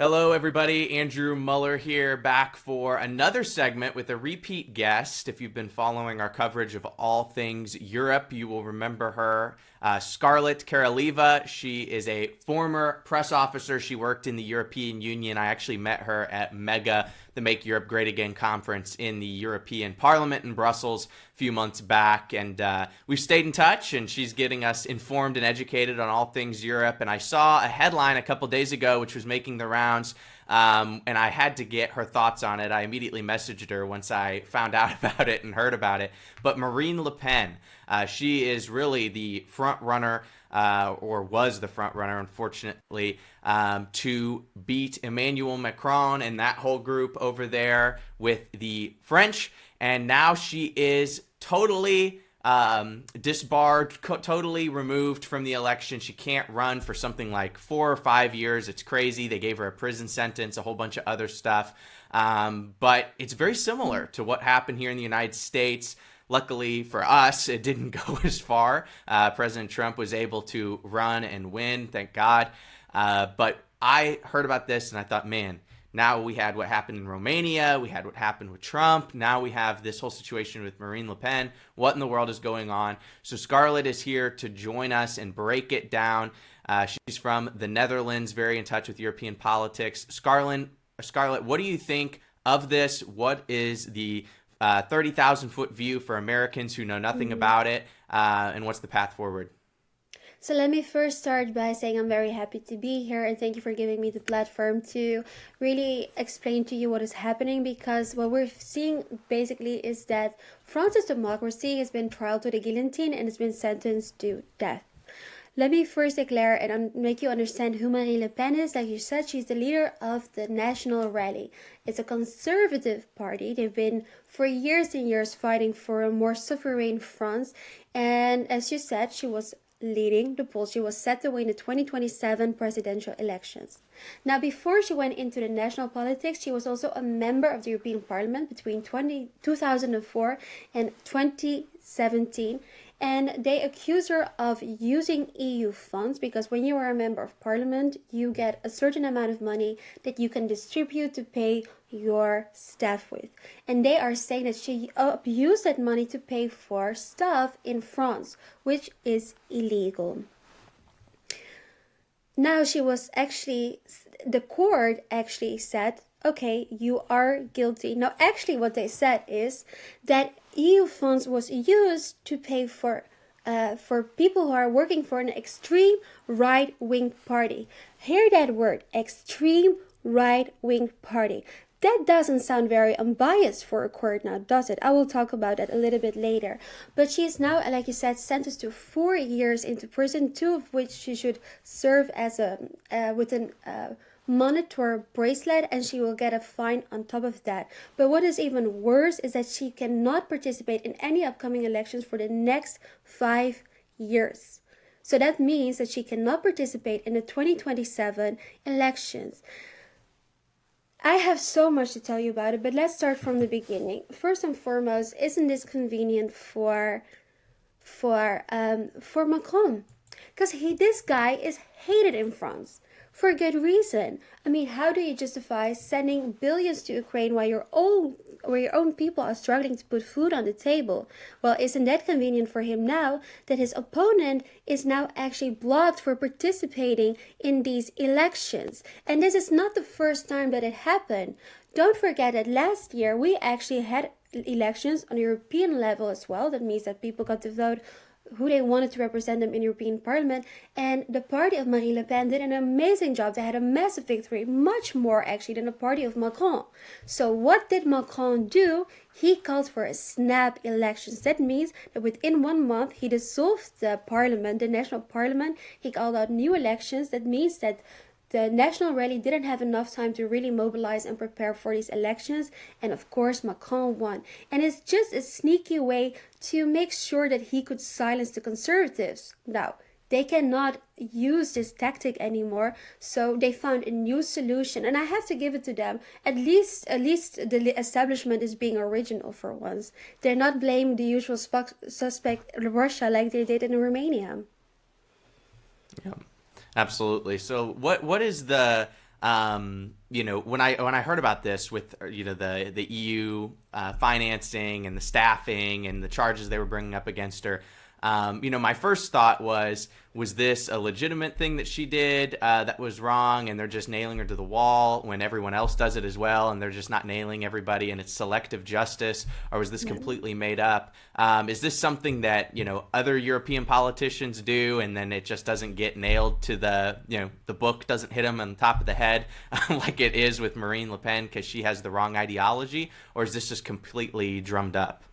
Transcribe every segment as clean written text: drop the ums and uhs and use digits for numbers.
Hello, everybody. Andrew Muller here, back for another segment with a repeat guest. If you've been following our coverage of all things Europe, you will remember her, Scarlett Karoleva. She is a former press officer. She worked in the European Union. I actually met her at MEGA, the Make Europe Great Again conference in the European Parliament in Brussels a few months back. And we've stayed in touch, and she's getting us informed and educated on all things Europe. And I saw a headline a couple days ago, which was making the rounds. And I had to get her thoughts on it. I immediately messaged her once I found out about it and heard about it. But Marine Le Pen, she is really the front runner, or was the front runner, unfortunately, to beat Emmanuel Macron and that whole group over there with the French. And now she is totally disbarred, totally removed from the election. She can't run for something like 4 or 5 years. It's crazy. They gave her a prison sentence, a whole bunch of other stuff. But it's very similar to what happened here in the United States. Luckily for us, it didn't go as far. President Trump was able to run and win, thank God. But I heard about this and I thought, man, now we had what happened in Romania. We had what happened with Trump. Now we have this whole situation with Marine Le Pen. What in the world is going on? So Scarlett is here to join us and break it down. She's from the Netherlands, very in touch with European politics. Scarlett, what do you think of this? What is the 30,000-foot view for Americans who know nothing about it? And what's the path forward? So let me first start by saying I'm very happy to be here and thank you for giving me the platform to really explain to you what is happening, because what we're seeing basically is that France's democracy has been trialed to the guillotine and has been sentenced to death. Let me first declare and make you understand who Marine Le Pen is. Like you said, she's the leader of the National Rally. It's a conservative party. They've been for years and years fighting for a more sovereign France. And as you said, she was leading the polls. She was set to win the 2027 presidential elections. Now, before she went into the national politics, she was also a member of the European Parliament between 2004 and 2017. And they accuse her of using EU funds, because when you are a member of parliament, you get a certain amount of money that you can distribute to pay your staff with. And they are saying that she abused that money to pay for stuff in France, which is illegal. Now the court actually said, okay, you are guilty. Now, actually what they said is that EU funds was used to pay for people who are working for an extreme right-wing party. Hear that word, extreme right-wing party. That doesn't sound very unbiased for a court now, does it? I will talk about that a little bit later. But she is now, like you said, sentenced to 4 years into prison, 2 of which she should serve as with a monitor bracelet, and she will get a fine on top of that. But what is even worse is that she cannot participate in any upcoming elections for the next 5 years. So that means that she cannot participate in the 2027 elections. I have so much to tell you about it, but let's start from the beginning. First and foremost, isn't this convenient for Macron? Because this guy is hated in France for good reason. I mean, how do you justify sending billions to Ukraine while your own people are struggling to put food on the table? Well, isn't that convenient for him now that his opponent is now actually blocked for participating in these elections? And this is not the first time that it happened. Don't forget that last year we actually had elections on a European level as well. That means that people got to vote who they wanted to represent them in European Parliament, and the party of Marine Le Pen did an amazing job. They had a massive victory, much more actually than the party of Macron. So what did Macron do? He called for a snap elections. That means that within 1 month he dissolved the parliament, the national parliament. He called out new elections. That means that the National Rally didn't have enough time to really mobilize and prepare for these elections. And of course, Macron won. And it's just a sneaky way to make sure that he could silence the conservatives. Now, they cannot use this tactic anymore, so they found a new solution. And I have to give it to them. At least the establishment is being original for once. They're not blaming the usual suspect, Russia, like they did in Romania. Yeah. Absolutely. So what is the When I heard about this with the EU financing and the staffing and the charges they were bringing up against her, my first thought was this a legitimate thing that she did that was wrong, and they're just nailing her to the wall when everyone else does it as well, and they're just not nailing everybody, and it's selective justice, or was this completely made up? Is this something that other European politicians do, and then it just doesn't get nailed to the book doesn't hit them on the top of the head like it is with Marine Le Pen because she has the wrong ideology, or is this just completely drummed up?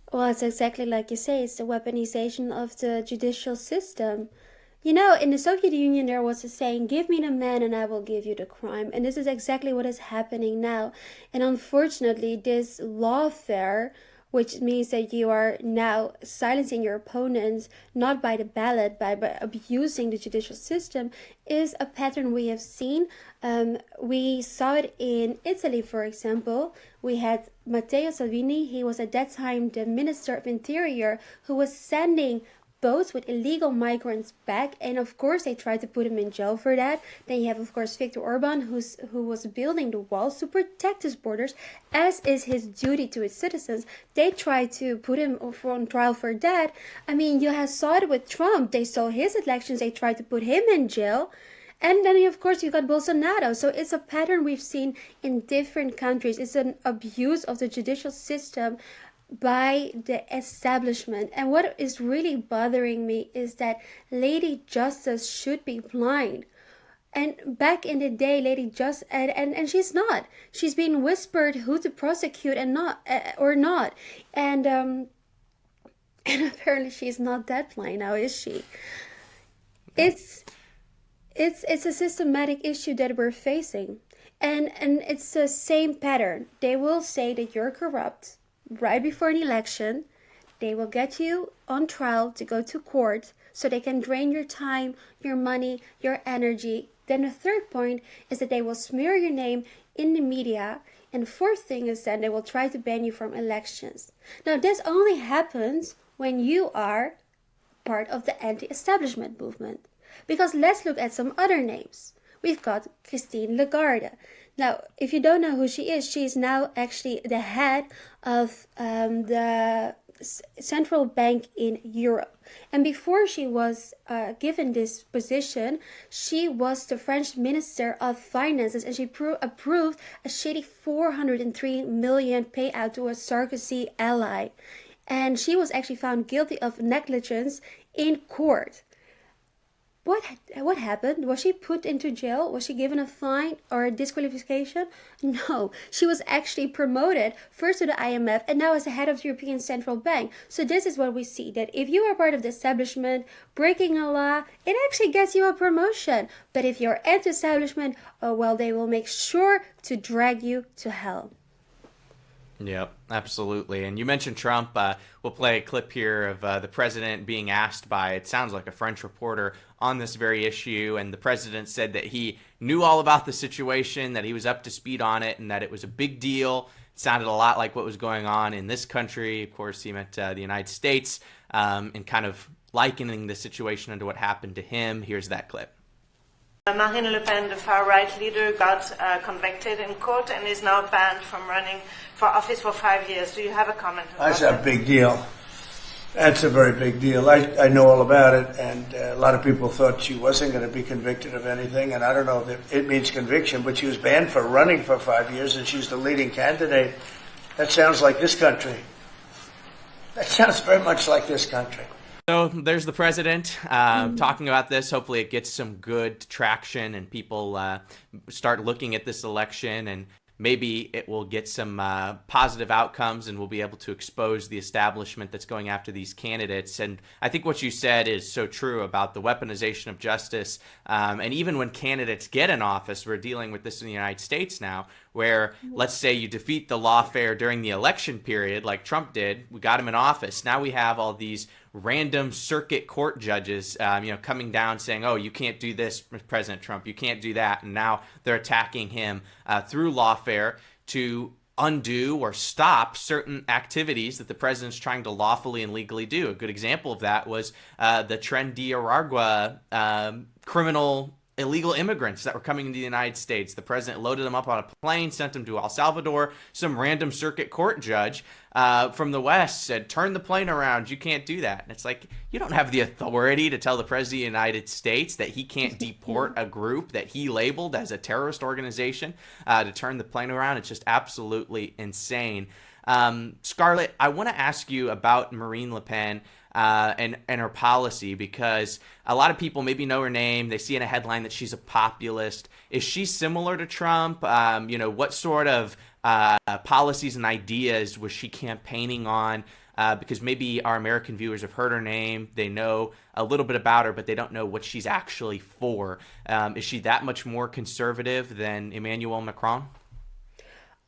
Well, it's exactly like you say, it's the weaponization of the judicial system. In the Soviet Union, there was a saying, give me the man and I will give you the crime. And this is exactly what is happening now. And unfortunately, this lawfare, which means that you are now silencing your opponents, not by the ballot, but by abusing the judicial system, is a pattern we have seen. We saw it in Italy, for example. We had Matteo Salvini. He was at that time the Minister of Interior, who was sending boats with illegal migrants back, and of course they tried to put him in jail for that. Then you have, of course, Viktor Orban, who was building the walls to protect his borders, as is his duty to his citizens. They tried to put him on trial for that. I mean, you have saw it with Trump. They saw his elections. They tried to put him in jail. And then, of course, you got Bolsonaro. So it's a pattern we've seen in different countries. It's an abuse of the judicial system by the establishment. And what is really bothering me is that Lady Justice should be blind. And back in the day, Lady Justice, and she's not. She's being whispered who to prosecute and not, or not. And apparently she's not that blind now, is she? It's a systematic issue that we're facing. And it's the same pattern. They will say that you're corrupt right before an election. They will get you on trial to go to court so they can drain your time, your money, your energy. Then the third point is that they will smear your name in the media. And the fourth thing is that they will try to ban you from elections. Now, this only happens when you are part of the anti-establishment movement. Because let's look at some other names. We've got Christine Lagarde. Now, if you don't know who she is, she's now actually the head of the central bank in Europe. And before she was given this position, she was the French Minister of Finances, and she approved a shady 403 million payout to a Sarkozy ally. And she was actually found guilty of negligence in court. What happened? Was she put into jail? Was she given a fine or a disqualification? No, she was actually promoted first to the IMF and now as the head of the European Central Bank. So this is what we see, that if you are part of the establishment, breaking a law, it actually gets you a promotion. But if you're anti-establishment, oh well, they will make sure to drag you to hell. Yep, absolutely. And you mentioned Trump. We'll play a clip here of the president being asked by, it sounds like a French reporter, on this very issue. And the president said that he knew all about the situation, that he was up to speed on it, and that it was a big deal. It sounded a lot like what was going on in this country. Of course, he meant the United States, and kind of likening the situation to what happened to him. Here's that clip. Marine Le Pen, the far-right leader, got convicted in court and is now banned from running for office for 5 years. Do you have a comment on that? That's a big deal. That's a very big deal. I know all about it, and a lot of people thought she wasn't going to be convicted of anything, and I don't know if it means conviction, but she was banned for running for 5 years, and she's the leading candidate. That sounds like this country. That sounds very much like this country. So there's the president talking about this. Hopefully it gets some good traction and people start looking at this election, and maybe it will get some positive outcomes and we'll be able to expose the establishment that's going after these candidates. And I think what you said is so true about the weaponization of justice. And even when candidates get in office, we're dealing with this in the United States now, where let's say you defeat the lawfare during the election period like Trump did. We got him in office. Now we have all these random circuit court judges, coming down saying, oh, you can't do this, President Trump, you can't do that. And now they're attacking him through lawfare to undo or stop certain activities that the president's trying to lawfully and legally do. A good example of that was the Tren de Aragua criminal illegal immigrants that were coming into the United States. The president loaded them up on a plane, sent them to El Salvador. Some random circuit court judge from the West said, turn the plane around. You can't do that. And it's like, you don't have the authority to tell the president of the United States that he can't deport a group that he labeled as a terrorist organization to turn the plane around. It's just absolutely insane. Scarlett, I want to ask you about Marine Le Pen and her policy, because a lot of people maybe know her name. They see in a headline that she's a populist. Is she similar to Trump? What sort of policies and ideas was she campaigning on? Because maybe our American viewers have heard her name. They know a little bit about her, but they don't know what she's actually for. Is she that much more conservative than Emmanuel Macron?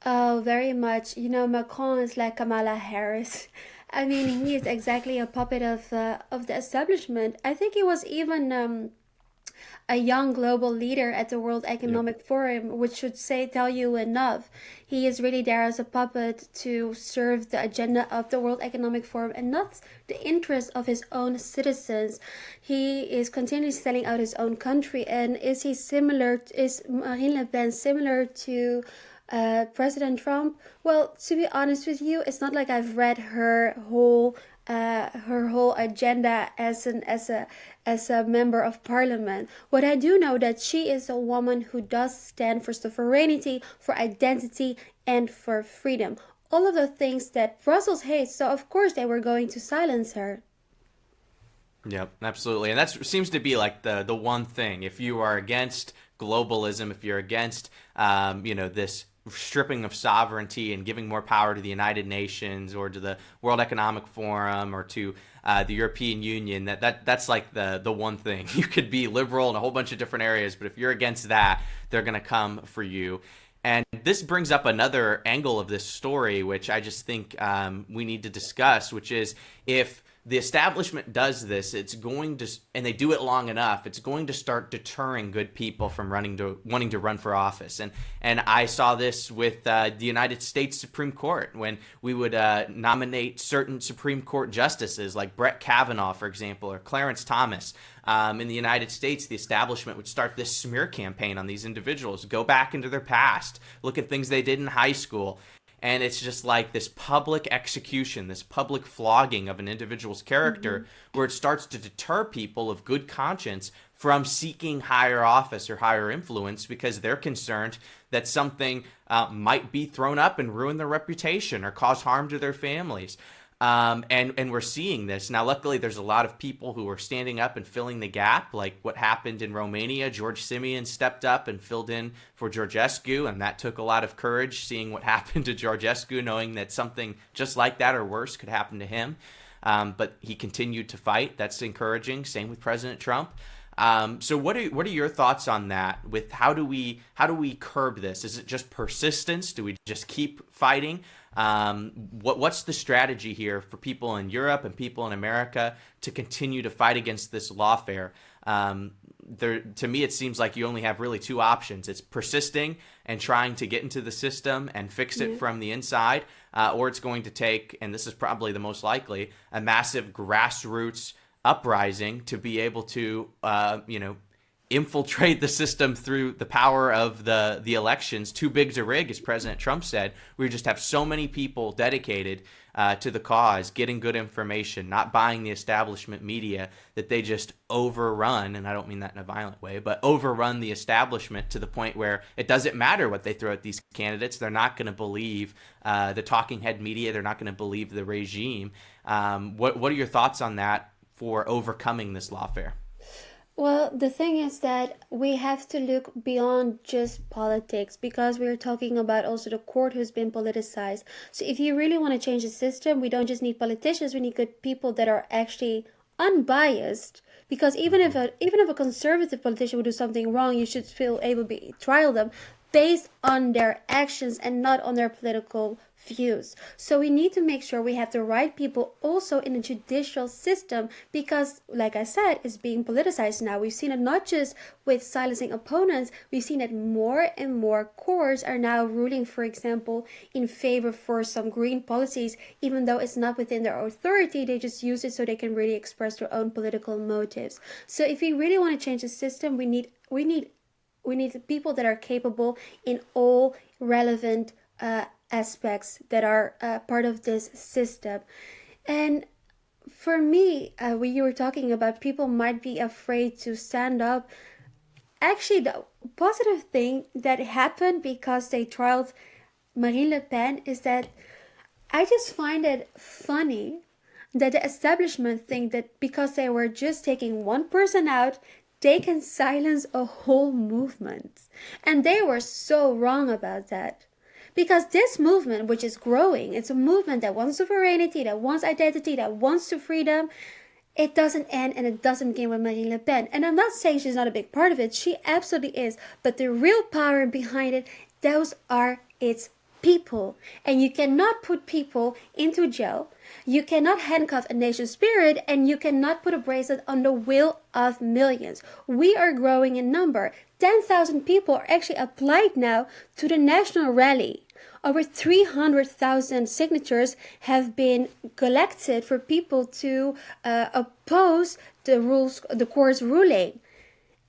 Oh, very much. Macron is like Kamala Harris. I mean, he is exactly a puppet of the establishment. I think he was even a young global leader at the World Economic Forum, which should tell you enough. He is really there as a puppet to serve the agenda of the World Economic Forum and not the interests of his own citizens. He is continually selling out his own country. And is Marine Le Pen similar to President Trump? Well, to be honest with you, it's not like I've read her whole agenda as a member of parliament. What I do know that she is a woman who does stand for sovereignty, for identity, and for freedom. All of the things that Brussels hates. So of course they were going to silence her. Yep, absolutely. And that seems to be like the one thing. If you are against globalism, if you're against this stripping of sovereignty and giving more power to the United Nations or to the World Economic Forum or to the European Union, that's like the one thing. You could be liberal in a whole bunch of different areas, but if you're against that, they're going to come for you. And this brings up another angle of this story, which I just think we need to discuss, which is if the establishment does this, it's going to, and they do it long enough, it's going to start deterring good people from wanting to run for office. And I saw this with the United States Supreme Court when we would nominate certain Supreme Court justices like Brett Kavanaugh, for example, or Clarence Thomas. In the United States, the establishment would start this smear campaign on these individuals, go back into their past, look at things they did in high school. And it's just like this public execution, this public flogging of an individual's character, where it starts to deter people of good conscience from seeking higher office or higher influence because they're concerned that something might be thrown up and ruin their reputation or cause harm to their families. And we're seeing this. Now, luckily, there's a lot of people who are standing up and filling the gap, like what happened in Romania. George Simeon stepped up and filled in for Georgescu, and that took a lot of courage, seeing what happened to Georgescu, knowing that something just like that or worse could happen to him. But he continued to fight. That's encouraging. Same with President Trump. So what are your thoughts on that? With how do we curb this? Is it just persistence? Do we just keep fighting? What's the strategy here for people in Europe and people in America to continue to fight against this lawfare? To me, it seems like you only have really two options. It's persisting and trying to get into the system and fix it from the inside, or it's going to take, and this is probably the most likely, a massive grassroots uprising to be able to, infiltrate the system through the power of the elections. Too big to rig, as President Trump said. We just have so many people dedicated to the cause, getting good information, not buying the establishment media, that they just overrun, and I don't mean that in a violent way, but overrun the establishment to the point where it doesn't matter what they throw at these candidates. They're not going to believe the talking head media. They're not going to believe the regime. What are your thoughts on that for overcoming this lawfare? Well, the thing is that we have to look beyond just politics, because we're talking about also the court who's been politicized. So if you really want to change the system, we don't just need politicians, we need good people that are actually unbiased. Because even if a conservative politician would do something wrong, you should still able to trial them based on their actions and not on their political views. So we need to make sure we have the right people also in the judicial system, because, like I said, it's being politicized now. We've seen it not just with silencing opponents, we've seen that more and more courts are now ruling, for example, in favor for some green policies, even though it's not within their authority. They just use it so they can really express their own political motives. So if we really want to change the system, we need people that are capable in all relevant aspects that are part of this system. And for me, when you were talking about people might be afraid to stand up, actually the positive thing that happened because they trialed Marine Le Pen is that I just find it funny that the establishment think that because they were just taking one person out, they can silence a whole movement. And they were so wrong about that. Because this movement, which is growing, it's a movement that wants sovereignty, that wants identity, that wants to freedom. It doesn't end and it doesn't begin with Marine Le Pen. And I'm not saying she's not a big part of it. She absolutely is. But the real power behind it, those are its people. And you cannot put people into jail. You cannot handcuff a nation's spirit, and you cannot put a bracelet on the will of millions. We are growing in number. 10,000 people are actually applied now to the national rally. Over 300,000 signatures have been collected for people to oppose the court's ruling.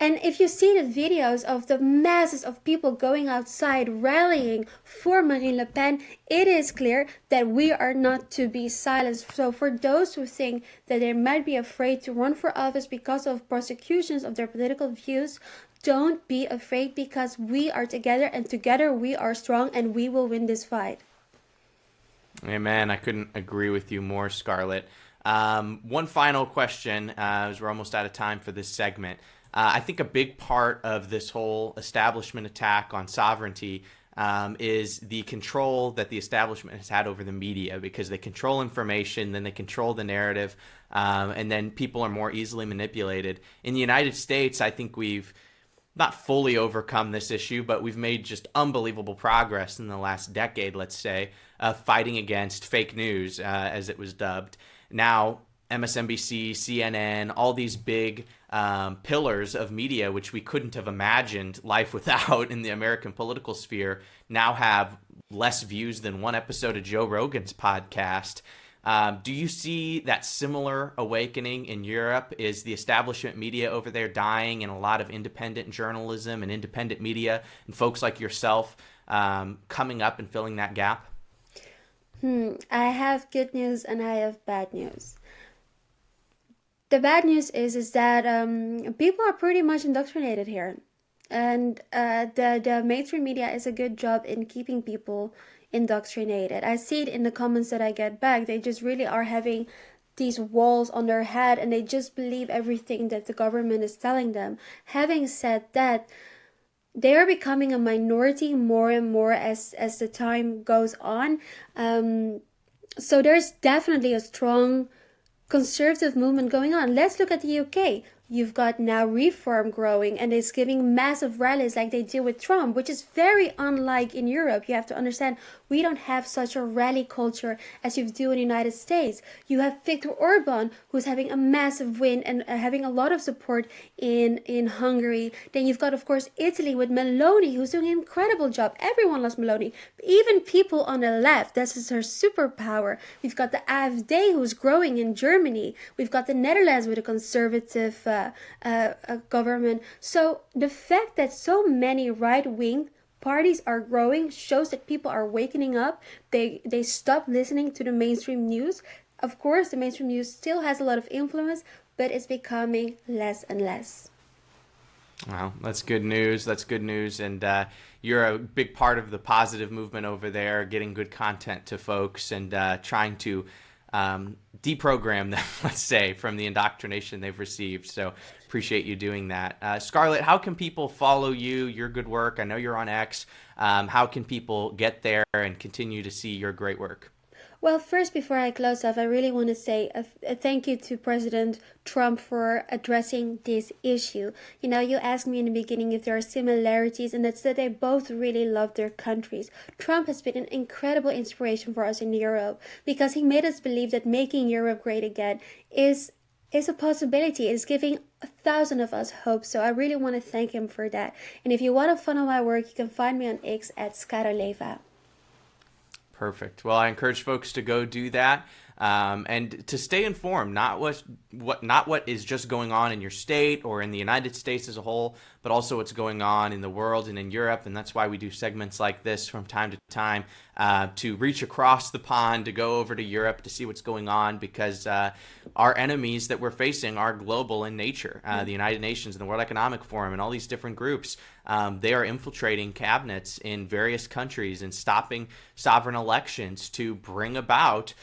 And if you see the videos of the masses of people going outside rallying for Marine Le Pen, it is clear that we are not to be silenced. So for those who think that they might be afraid to run for office because of prosecutions of their political views, don't be afraid, because we are together, and together we are strong, and we will win this fight. Amen. I couldn't agree with you more, Scarlett. One final question, as we're almost out of time for this segment. I think a big part of this whole establishment attack on sovereignty is the control that the establishment has had over the media, because they control information, then they control the narrative, and then people are more easily manipulated. In the United States, I think we've not fully overcome this issue, but we've made just unbelievable progress in the last decade, let's say, fighting against fake news, as it was dubbed. Now, MSNBC, CNN, all these big pillars of media, which we couldn't have imagined life without in the American political sphere, now have less views than one episode of Joe Rogan's podcast. Do you see that similar awakening in Europe? Is the establishment media over there dying, and a lot of independent journalism and independent media and folks like yourself coming up and filling that gap? I have good news and I have bad news. The bad news is that people are pretty much indoctrinated here. And the mainstream media is a good job in keeping people indoctrinated. I see it in the comments that I get back. They just really are having these walls on their head, and they just believe everything that the government is telling them. Having said that, they are becoming a minority more and more as the time goes on. So there's definitely a strong conservative movement going on. Let's look at the UK. You've got now Reform growing, and it's giving massive rallies like they do with Trump, which is very unlike in Europe. You have to understand, we don't have such a rally culture as you do in the United States. You have Viktor Orban, who's having a massive win and having a lot of support in Hungary. Then you've got, of course, Italy with Meloni, who's doing an incredible job. Everyone loves Meloni. Even people on the left, this is her superpower. We've got the AfD, who's growing in Germany. We've got the Netherlands with a conservative government. So the fact that so many right-wing parties are growing shows that people are wakening up. They stop listening to the mainstream news. Of course, the mainstream news still has a lot of influence, but it's becoming less and less. Well, that's good news. That's good news. And you're a big part of the positive movement over there, getting good content to folks and trying to deprogram them, let's say, from the indoctrination they've received. So appreciate you doing that. Scarlett, how can people follow you, your good work? I know you're on X. How can people get there and continue to see your great work? Well, first, before I close off, I really want to say a thank you to President Trump for addressing this issue. You know, you asked me in the beginning if there are similarities, and that's that they both really love their countries. Trump has been an incredible inspiration for us in Europe because he made us believe that making Europe great again is a possibility. It's giving 1,000 of us hope. So I really want to thank him for that. And if you want to follow my work, you can find me on X at Scarlett. Perfect. Well, I encourage folks to go do that, and to stay informed, not what is just going on in your state or in the United States as a whole, but also what's going on in the world and in Europe. And that's why we do segments like this from time to time, to reach across the pond, to go over to Europe to see what's going on, because our enemies that we're facing are global in nature. The United Nations and the World Economic Forum and all these different groups, they are infiltrating cabinets in various countries and stopping sovereign elections to bring about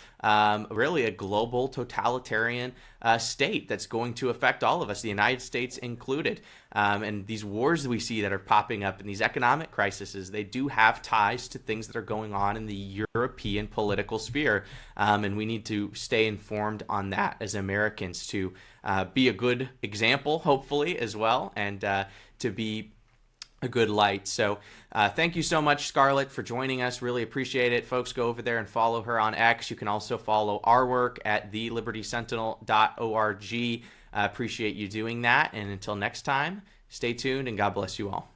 really a global totalitarian state that's going to affect all of us, the United States included. And these wars we see that are popping up and these economic crises, they do have ties to things that are going on in the European political sphere. And we need to stay informed on that as Americans, to be a good example, hopefully, as well, and to be a good light. So thank you so much, Scarlett, for joining us. Really appreciate it. Folks, go over there and follow her on X. You can also follow our work at thelibertysentinel.org. Appreciate you doing that. And until next time, stay tuned and God bless you all.